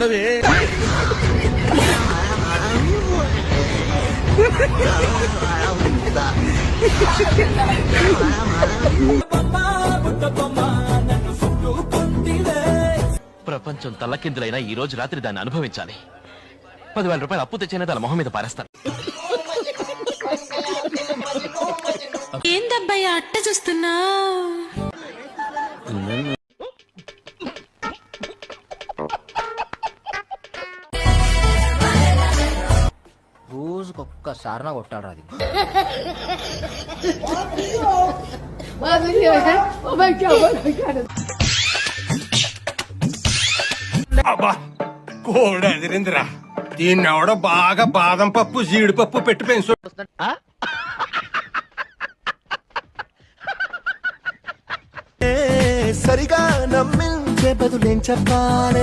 ఉండవే. ప్రపంచం తల్లకిందులైనా ఈ రోజు రాత్రి దాన్ని అనుభవించాలి. 10,000 రూపాయలు అప్పు తెచ్చైనా దాని మొహం మీద పారేస్తాను. ఏందబ్బాయి అట్ట చూస్తున్నా? రోజుకొక్కసారి కొట్టాడు అది. అబ్బా కోడి ఎదిరిందిరా. దీన్ని ఎవడో బాగా బాదం పప్పు జీడిపప్పు పెట్టి పెంచు. సరిగా నమ్మించే బదులేం చెప్పాలి?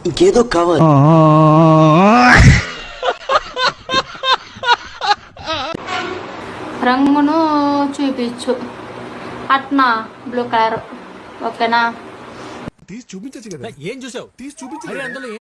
ఇంకేదో కావాలి. రంగును చూపించు. అట్నా బ్లూ కలర్ ఓకేనా? తీసి చూపించచ్చు కదా. ఏం చూసావు? తీసి చూపించు.